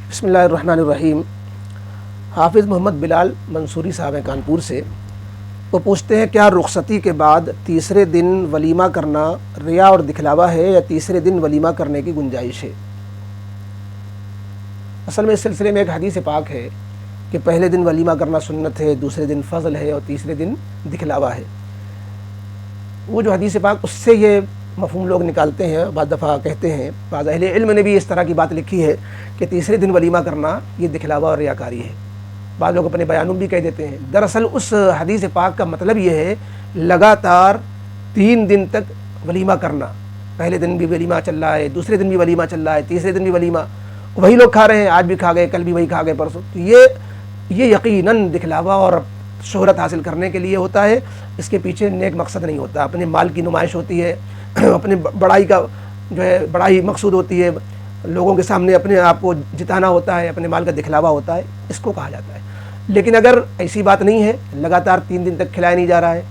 بسم اللہ الرحمن الرحیم۔ حافظ محمد بلال منصوری صاحب ہیں کانپور سے، وہ پوچھتے ہیں کیا رخصتی کے بعد تیسرے دن ولیمہ کرنا ریا اور دکھلاوا ہے یا تیسرے دن ولیمہ کرنے کی گنجائش ہے؟ اصل میں اس سلسلے میں ایک حدیث پاک ہے کہ پہلے دن ولیمہ کرنا سنت ہے، دوسرے دن فضل ہے اور تیسرے دن دکھلاوا ہے۔ وہ جو حدیث پاک اس سے یہ مفہوم لوگ نکالتے ہیں، بعض دفعہ کہتے ہیں، بعض اہل علم نے بھی اس طرح کی بات لکھی ہے کہ تیسرے دن ولیمہ کرنا یہ دکھلاوا اور ریاکاری ہے۔ بعض لوگ اپنے بیانوں بھی کہہ دیتے ہیں۔ دراصل اس حدیث پاک کا مطلب یہ ہے لگاتار 3 دن تک ولیمہ کرنا، پہلے دن بھی ولیمہ چل رہا ہے، دوسرے دن بھی ولیمہ چل رہا ہے، تیسرے دن بھی ولیمہ، وہی لوگ کھا رہے ہیں، آج بھی کھا گئے، کل بھی وہی کھا گئے، پرسوں۔ تو یہ یقیناً دکھلاوا اور شہرت حاصل کرنے کے لیے ہوتا ہے، اس کے پیچھے نیک مقصد نہیں ہوتا۔ اپنے مال کی نمائش ہوتی ہے، اپنے بڑائی کا جو ہے بڑائی مقصود ہوتی ہے، لوگوں کے سامنے اپنے آپ کو جتانا ہوتا ہے، اپنے مال کا دکھلاوا ہوتا ہے، اس کو کہا جاتا ہے۔ لیکن اگر ایسی بات نہیں ہے، لگاتار 3 دن تک کھلایا نہیں جا رہا ہے،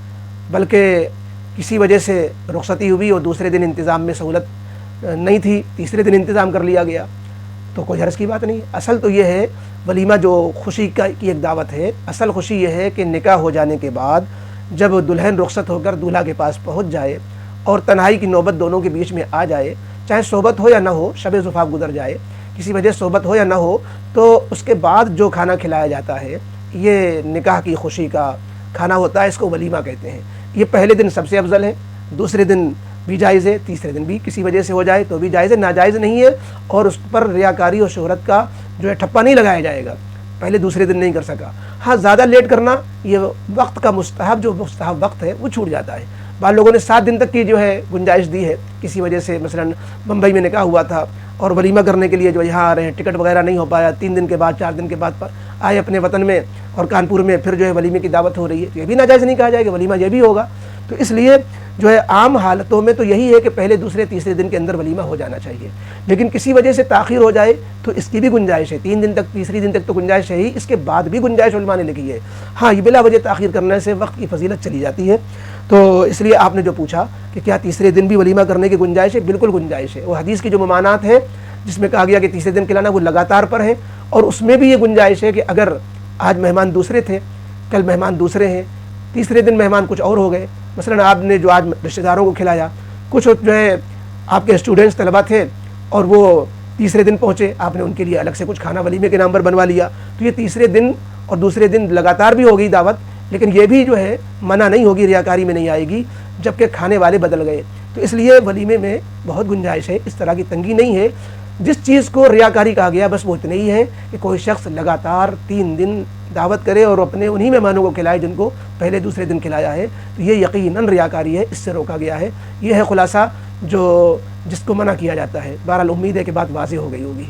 بلکہ کسی وجہ سے رخصتی ہوئی اور دوسرے دن انتظام میں سہولت نہیں تھی، تیسرے دن انتظام کر لیا گیا، تو کوئی حرج کی بات نہیں۔ اصل تو یہ ہے ولیمہ جو خوشی کی ایک دعوت ہے، اصل خوشی یہ ہے کہ نکاح ہو جانے کے بعد جب دلہن رخصت ہو کر دولہا کے پاس پہنچ جائے اور تنہائی کی نوبت دونوں کے بیچ میں آ جائے، چاہے صحبت ہو یا نہ ہو، شب زفاف گزر جائے، کسی وجہ صحبت ہو یا نہ ہو، تو اس کے بعد جو کھانا کھلایا جاتا ہے یہ نکاح کی خوشی کا کھانا ہوتا ہے، اس کو ولیمہ کہتے ہیں۔ یہ پہلے دن سب سے افضل ہے، دوسرے دن بھی جائز ہے، تیسرے دن بھی کسی وجہ سے ہو جائے تو بھی جائز ہے، ناجائز نہیں ہے، اور اس پر ریاکاری اور شہرت کا جو ہے ٹھپا نہیں لگایا جائے گا۔ پہلے دوسرے دن نہیں کر سکا، ہاں زیادہ لیٹ کرنا، یہ وقت کا جو مستحب وقت ہے وہ چھوٹ جاتا ہے۔ بعض لوگوں نے 7 دن تک کی جو ہے گنجائش دی ہے، کسی وجہ سے مثلا بمبئی میں نکاح ہوا تھا اور ولیمہ کرنے کے لیے جو یہاں آ رہے ہیں، ٹکٹ وغیرہ نہیں ہو پایا، 3 دن کے بعد 4 دن کے بعد آئے اپنے وطن میں اور کانپور میں پھر جو ہے ولیمے کی دعوت ہو رہی ہے، تو یہ بھی ناجائز نہیں کہا جائے گا، ولیمہ یہ بھی ہوگا۔ تو اس لیے جو ہے عام حالتوں میں تو یہی ہے کہ پہلے دوسرے تیسرے دن کے اندر ولیمہ ہو جانا چاہیے، لیکن کسی وجہ سے تاخیر ہو جائے تو اس کی بھی گنجائش ہے، 3 دن تک، تیسری دن تک تو گنجائش ہے ہی، اس کے بعد بھی گنجائش علماء نے لکھی ہے۔ ہاں یہ بلا وجہ تاخیر کرنے سے وقت کی فضیلت چلی جاتی ہے، تو اس لیے آپ نے جو پوچھا کہ کیا تیسرے دن بھی ولیمہ کرنے کی گنجائش ہے، بالکل گنجائش ہے۔ وہ حدیث کی جو ممانعات ہے جس میں کہا گیا کہ تیسرے دن کھلانا، وہ لگاتار پر ہے، اور اس میں بھی یہ گنجائش ہے کہ اگر آج مہمان دوسرے تھے، کل مہمان دوسرے ہیں، تیسرے دن مہمان کچھ اور ہو گئے، مثلا آپ نے جو آج رشتہ داروں کو کھلایا، کچھ جو ہے آپ کے اسٹوڈنٹس طلبہ تھے اور وہ تیسرے دن پہنچے، آپ نے ان کے لیے الگ سے کچھ کھانا ولیمے کے نام پر بنوا لیا، تو یہ تیسرے دن اور دوسرے دن لگاتار بھی ہوگی دعوت، لیکن یہ بھی جو ہے منع نہیں ہوگی، ریاکاری میں نہیں آئے گی، جبکہ کھانے والے بدل گئے۔ تو اس لیے ولیمے میں بہت گنجائش ہے، اس طرح کی تنگی نہیں ہے۔ جس چیز کو ریاکاری کہا گیا بس وہ اتنا ہی ہے کہ کوئی شخص لگاتار 3 دن دعوت کرے اور اپنے انہی مہمانوں کو کھلائے جن کو پہلے دوسرے دن کھلایا ہے، تو یہ یقیناً ریاکاری ہے، اس سے روکا گیا ہے۔ یہ ہے خلاصہ جو جس کو منع کیا جاتا ہے۔ بہرحال امید ہے کہ بات واضح ہو گئی ہوگی۔